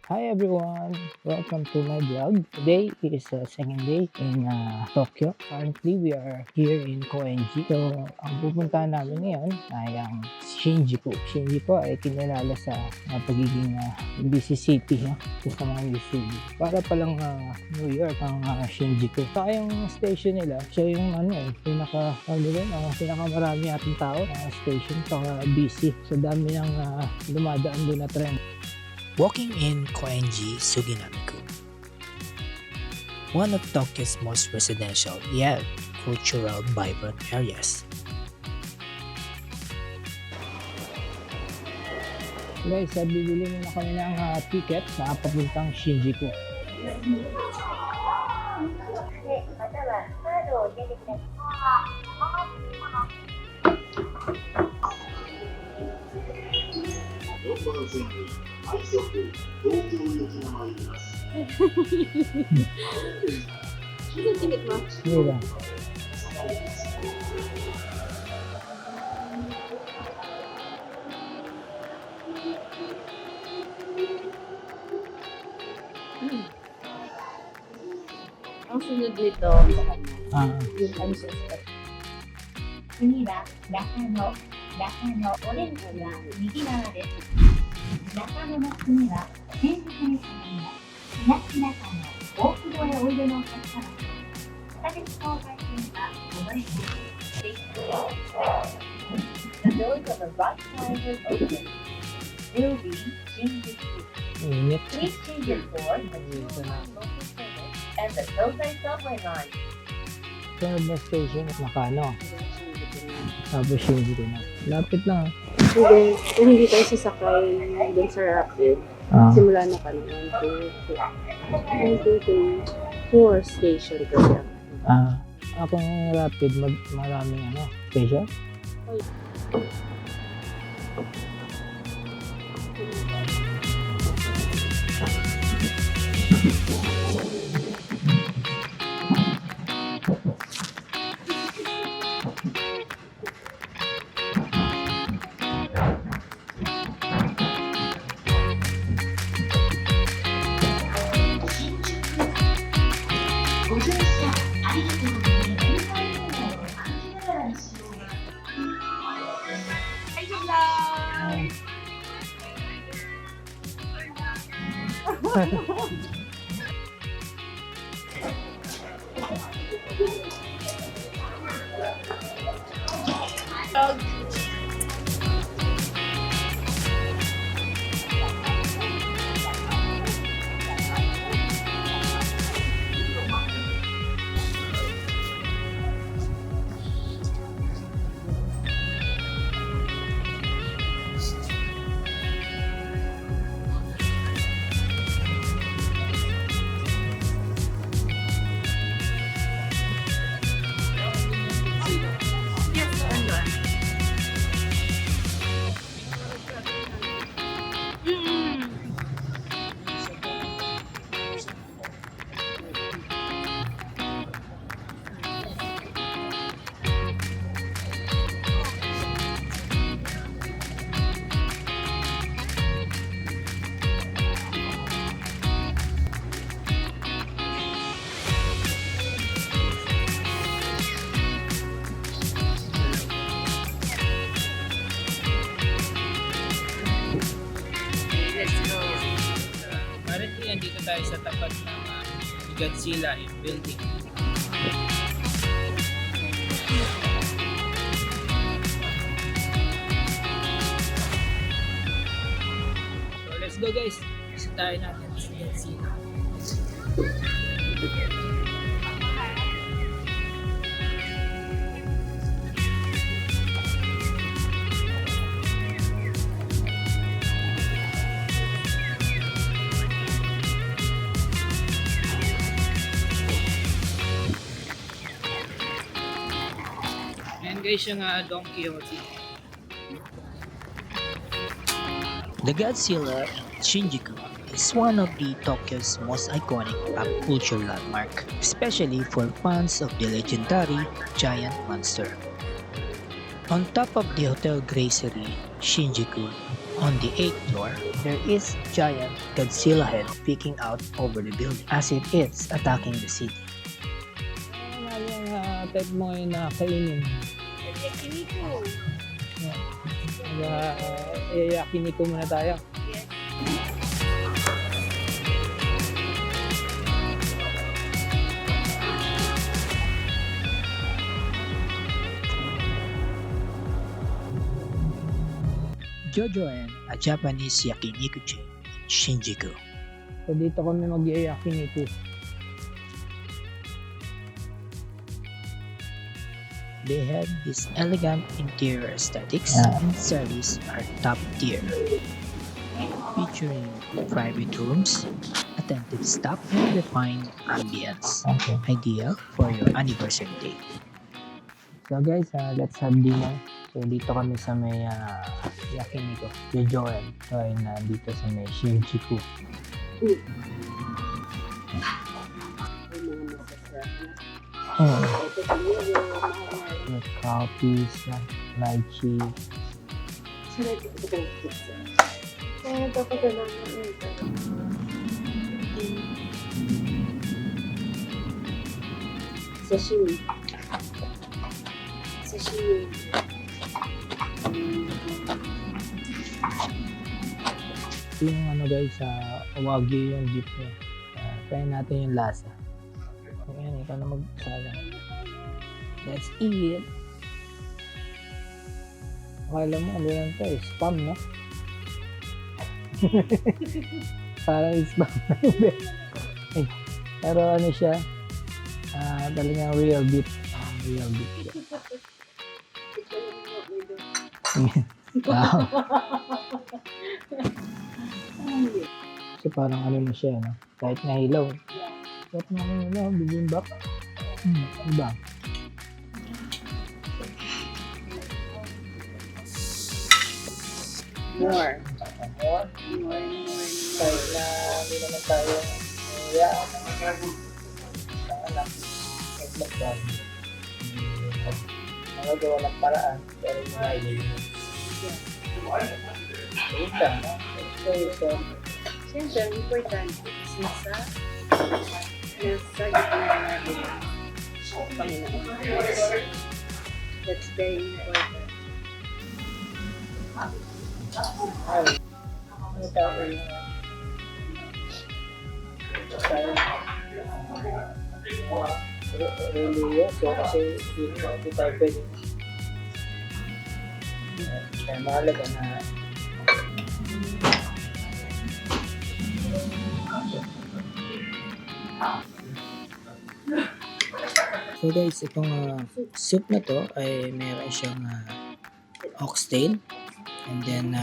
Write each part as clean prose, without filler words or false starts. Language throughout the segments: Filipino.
Hi everyone! Welcome to my vlog. Today is the second day in Tokyo. Currently, we are here in Koenji. So, ang pupuntahan namin ngayon ay ang Shinjuku. Shinjuku ay kinalala sa pagiging busy city. Sa mga busy. Para palang New York ang Shinjuku. Saka yung station nila, siya yung pinakamarami ating tao station. Saka busy. So, dami ng dumadaan doon na trend. Walking in Koenji Suginami-ku, one of Tokyo's most residential yet cultural vibrant areas. Guys, bibili muna kami ng ticket na papuntang Shinjuku. Ticket mo? Sige lang. Ang sunod nito, yung ancestor. 次は中野オレンジは右側です。中野の次は新宿に進みます。東中野大久保へおいでのお客様です。地下鉄東海線はお乗り換え。The doors on the right side will open. Will be Shinjuku. Init. Please change it for the Chuan local service and the Tozai subway line. Sunod na station, Nakano. Tapos Shinjuku na. Lapit lang. Hindi, kung hindi tayo sasakay dun sa rapid, simula na kami 1, 2, 3, 4 station kasi ako. Akong rapid, maraming station? Currently, andito tayo sa tapat ng Godzilla building. So let's go guys! Bisitahin natin si Godzilla. Ayan guys yung Don Quixote. The Godzilla in Shinjuku is one of the Tokyo's most iconic pop culture landmark, especially for fans of the legendary giant monster. On top of the Hotel Gracery, Shinjuku, on the 8th floor, there is giant Godzilla head peeking out over the building as it is attacking the city. Ano yung type mo ngayon na kainin? Yakiniku. Yakiniko muna tayo. Jojoen, a Japanese yakiniku chain in Shinjuku. So dito kami mag-yakiniko. They have this elegant interior aesthetics and service are top tier, featuring private rooms, attentive staff, and refined ambience, Okay. ideal for your anniversary day. So guys, let's have dinner. So dito kami sa may yakiniko. Jojoen. So ayun dito sa may Shinjuku. Ay, mga masasarap na. Oh. Ito siguro, mahal. With coffees, lychee. Sarap ito itong pizza. Kaya nagpapadala na ito. Sashimi. Sashimi. Yung ano guys, wagyu yung beef niya. Try natin yung lasa. So yan, ikaw na magsala. Let's eat! Akala mo, ano lang to, spam, no? Parang spam na yung beef. Eh, pero ano siya, talagang real beef. Real beef siya. Wow. Kasi parang ano na siya, no? Kahit nga hilaw. Kahit nga hilaw, bibimbap. Diba? More. More? More. Kahit na hindi naman tayo magagawa ng paraan, pero yung highway yun lang, no? So, Siyempre, ang importante is nasa gitna natin ang Panginoon. That's very important. ano tayo yung religyoso kasi hindi tayo pwede kaya mahalaga na so guys, itong soup na to ay meron siyang oxtail and then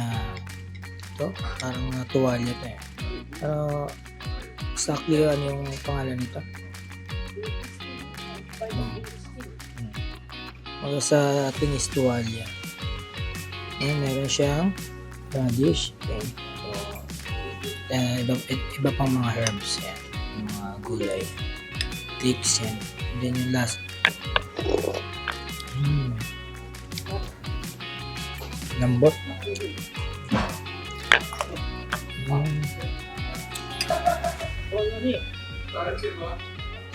ito parang tuwalya to eh. Pero exactly ano yung pangalan nito? Mga sa ating is tuwalya. Ayan, meron siyang radish. Okay. So, iba pang mga herbs yan. Mga gulay. Clips yan. And then yung last. Lambot.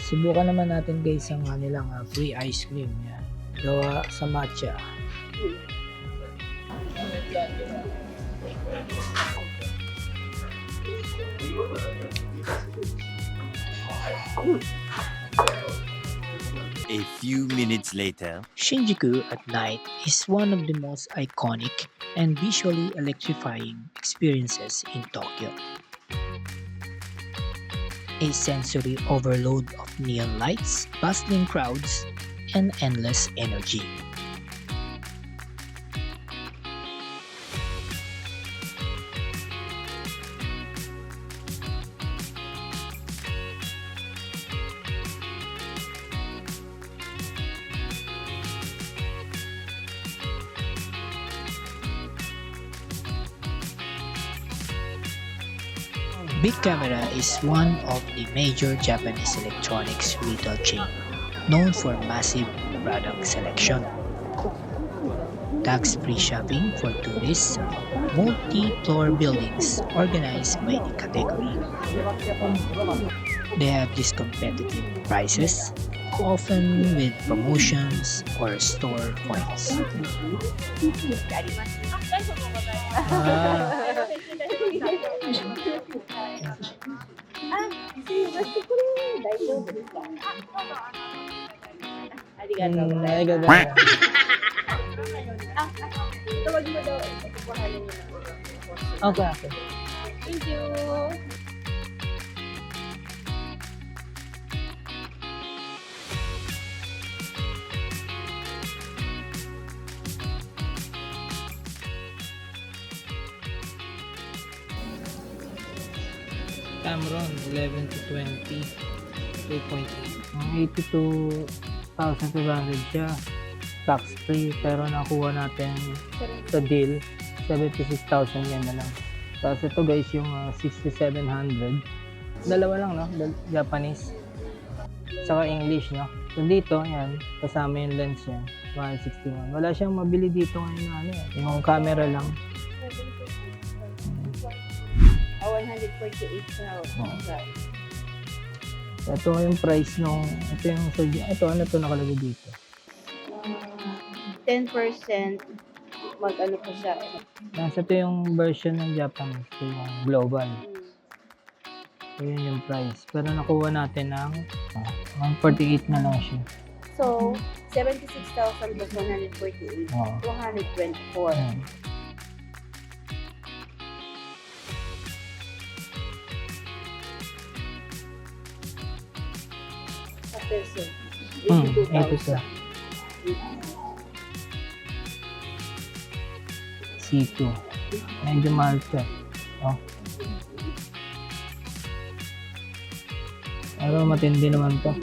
Subukan naman natin guys ang kanilang free ice cream. Yan. Gawa sa matcha. A few minutes later. Shinjuku at night is one of the most iconic and visually electrifying experiences in Tokyo. A sensory overload of neon lights, bustling crowds, and endless energy. Big Camera is one of the major Japanese electronics retail chain known for massive product selection. tax-free shopping for tourists, multi-floor buildings organized by the category. They have these competitive prices, often with promotions or store points. Ah, arigatou. Tawag mo daw, kukuhanin niyo na. Okay, okay. Thank you. Tamron, 11 to 20, 2.8. 82,500 siya. Tax free, pero nakuha natin sa deal, 76,000 yan na lang. Tapos ito guys, yung 6,700. Dalawa lang, no? Japanese. Saka English, no? So dito, yan, kasama yung lens yan, 161. Wala siyang mabili dito ngayon na ano, yung camera lang. 148 now. Ito yung price nung, ito ano to nakalagay dito? 10% mag-ano po siya. Nasa ito yung version ng Japanese, ito yung global. So yun yung price. Pero nakuha natin ng 148 na lang siya. So, 76,000 plus 148. Oo. 224. Ayan. Sa peso. Ito siya. 82,000. C2. Medyo mahal siya. Oh. Pero matindi naman to.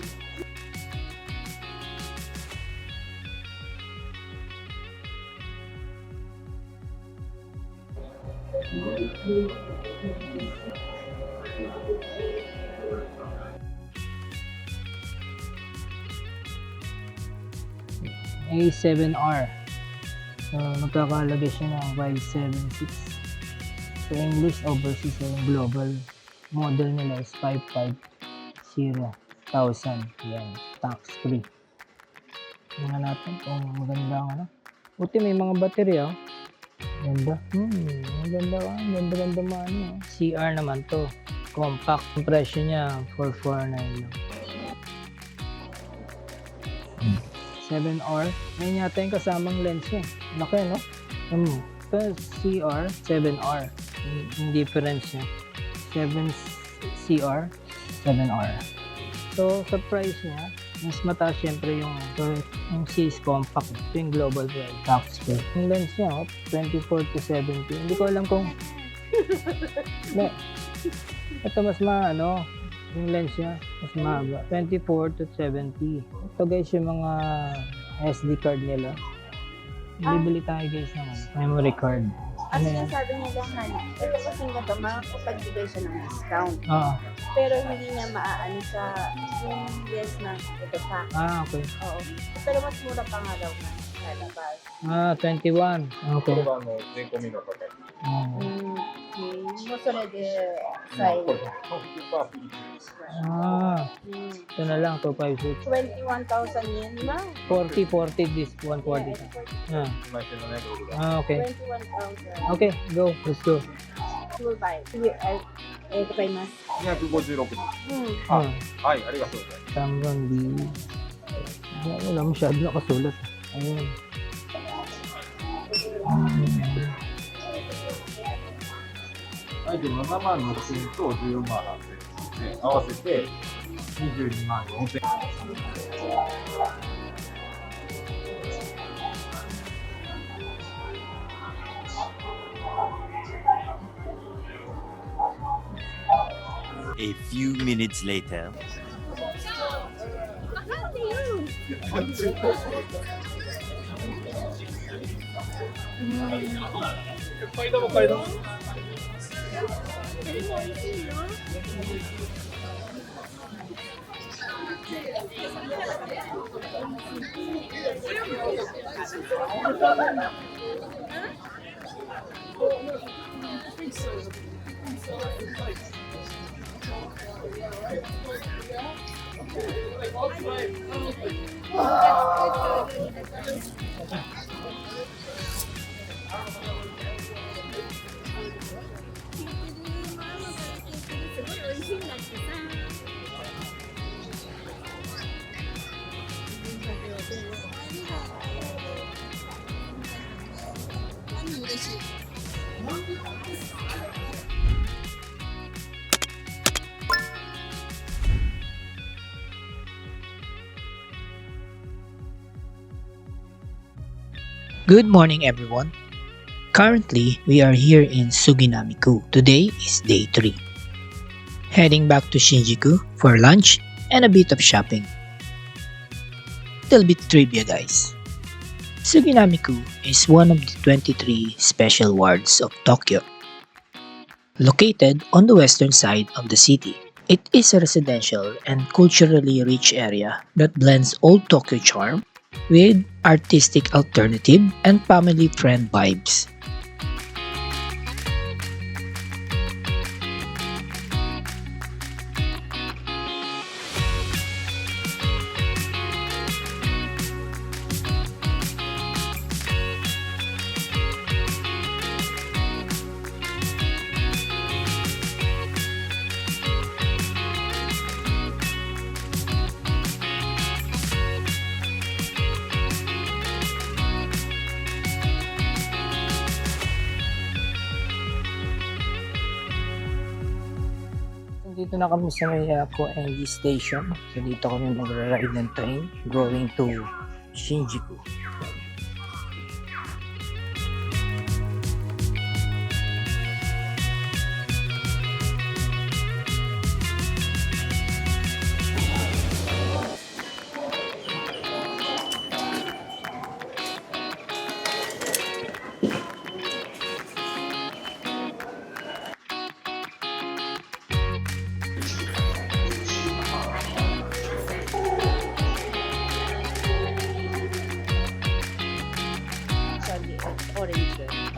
A7R. So, magkakalagay siya ng 576. So, English overseas yung global. Model nila is 550,000. Yan, tax free. Tingnan natin kung maganda ang ano. Buti may mga battery, oh. Ganda. Maganda ka. Ganda mo ano. CR naman to. Compact. Ang presyo niya, 449 lang. 7R. Ngayon yata yung kasamang lens niya. Laki, no? Ito, CR, 7R. Yung difference niya. 7CR, 7R. So, sa price niya, mas mataas syempre yung C is compact. Ito yung global price. Tax free. Yung lens niya, 24 to 70. Hindi ko alam kung... Ito mas yung lens niya, mas mahaba. 24 to 70. Ito guys, yung mga SD card nila. Bibili tayo guys ng memory card. Ang sinasabi niya lang, ito kasing ito, makapagbigay siya ng discount. Oo. Pero hindi niya maaano sa yung yes na ito pa. Okay. Oo. Pero mas mura pa nga daw na sa labas. 21. Okay. これは税込みの価格。 Okay. Moそれで最後。Ito na lang, 256. 21,000 yen na. 40 this 140. Ah. 今一緒のね、道具が。 Okay. 21,000. Okay, go. Let's go. Full buy. Sige, gopaimasu. 256です。はい、ありがとうございます。 Tamron D. Wala masyado nakasulat. Ayun. はい、で7万6000円と14万8000円で合わせて22万4000円。 A few minutes later. Good morning, everyone. Currently, we are here in Suginami-ku. Today is day 3. Heading back to Shinjuku for lunch and a bit of shopping. Little bit trivia, guys. Suginami-ku is one of the 23 special wards of Tokyo. Located on the western side of the city, it is a residential and culturally rich area that blends old Tokyo charm with artistic alternative and family friend vibes. Dito na kami sa may Koenji Station. So dito kami magra-ride ng train going to Shinjuku. Orange. Okay.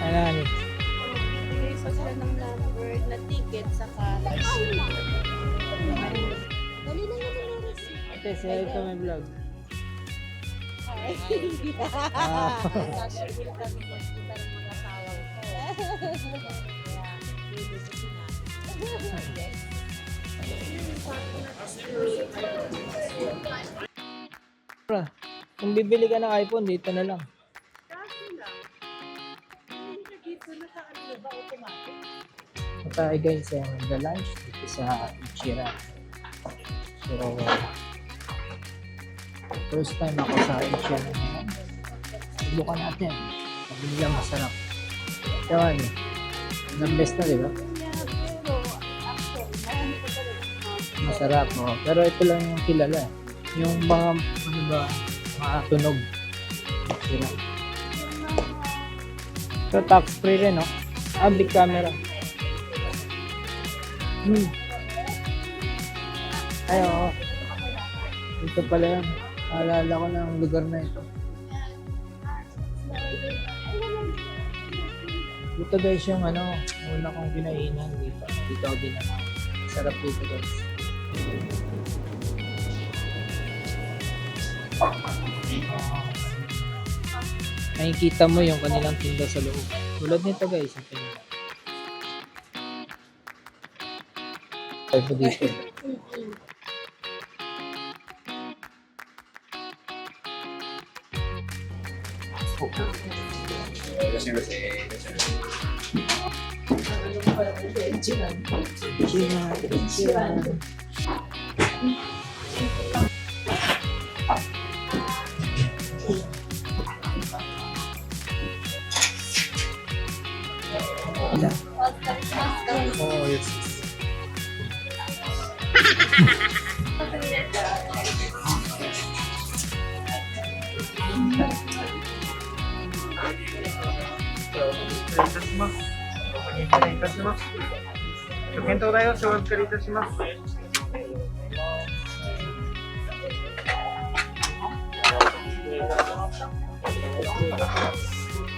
Ano? Bigay sa sila ng number na ticket saka Ate, say ito may vlog. Nashville kami magkita ng mga asawang ko. Kaya, bibisitin natin. Kung bibili ka ng iPhone, dito na lang. So tayo guys, mag-lunch dito sa Ichira. So, first time ako sa Ichira ngayon. Subukan natin. Sabi nila masarap. Ewan nyo. The best na, di ba? Masarap, oh. Pero ito lang yung kilala. Yung mga, ano ba, mga tunog. Sira. So, tax free rin, no? Ah, big camera. Ay, oo. Ito pala yan. Naalala ko na ang lugar na ito. Ito guys yung una kong pinainan dito. Dito ako din naman. Sarap dito guys. Makikita mo yung kanilang tinda sa loob. Tulad nito guys, yung tinda. Ay po dito. Oh, yes.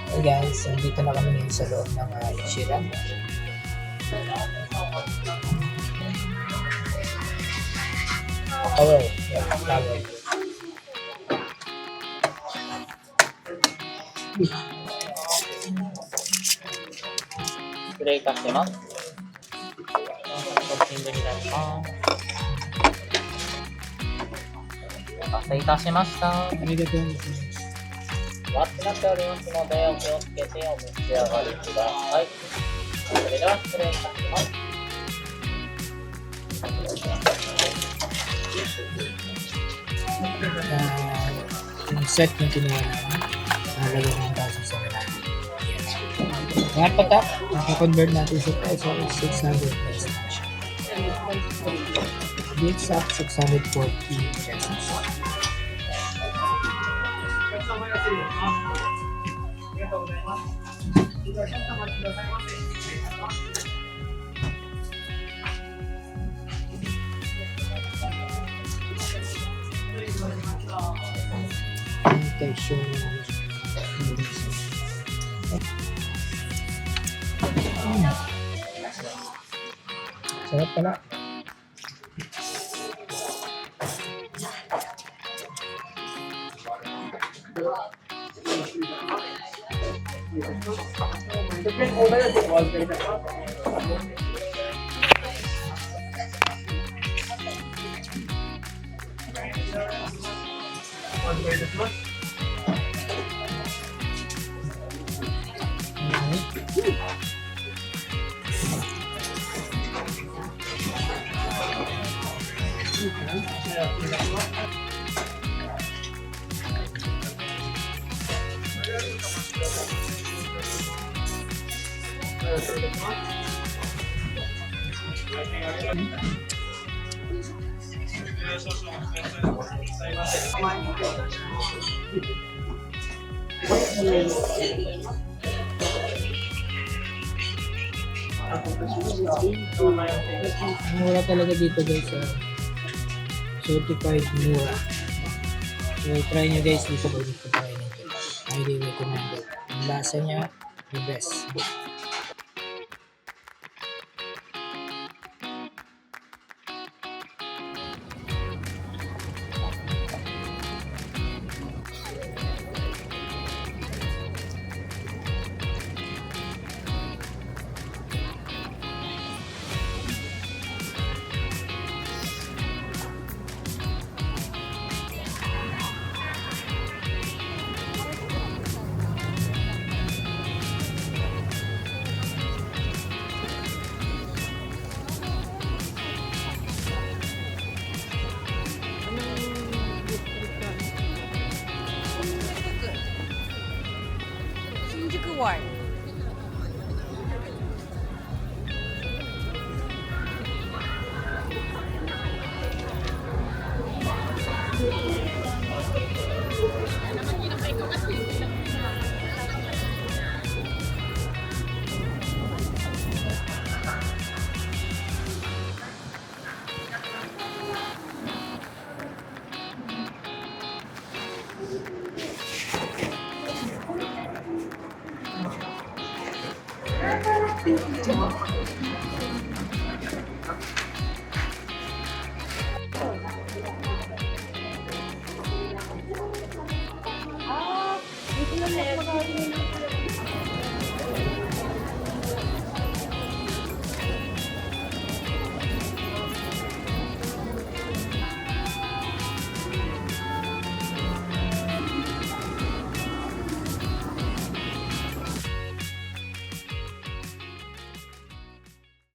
Hey guys, dito na kami ngayon sa loob ng Ichiran. Oh, yeah, flower. Spray kasi mo? Yung set yung kinuha namin, nalagay ng 1,700. Kaya pagka, naka-convert natin sa peso, 600 pesos na siya. The exact 640 pesos. Texture sarap pala. Mura talaga dito guys, certified mura. So try nyo guys dito pag gusto try nito. Highly recommended. Ang lasa niya, the best.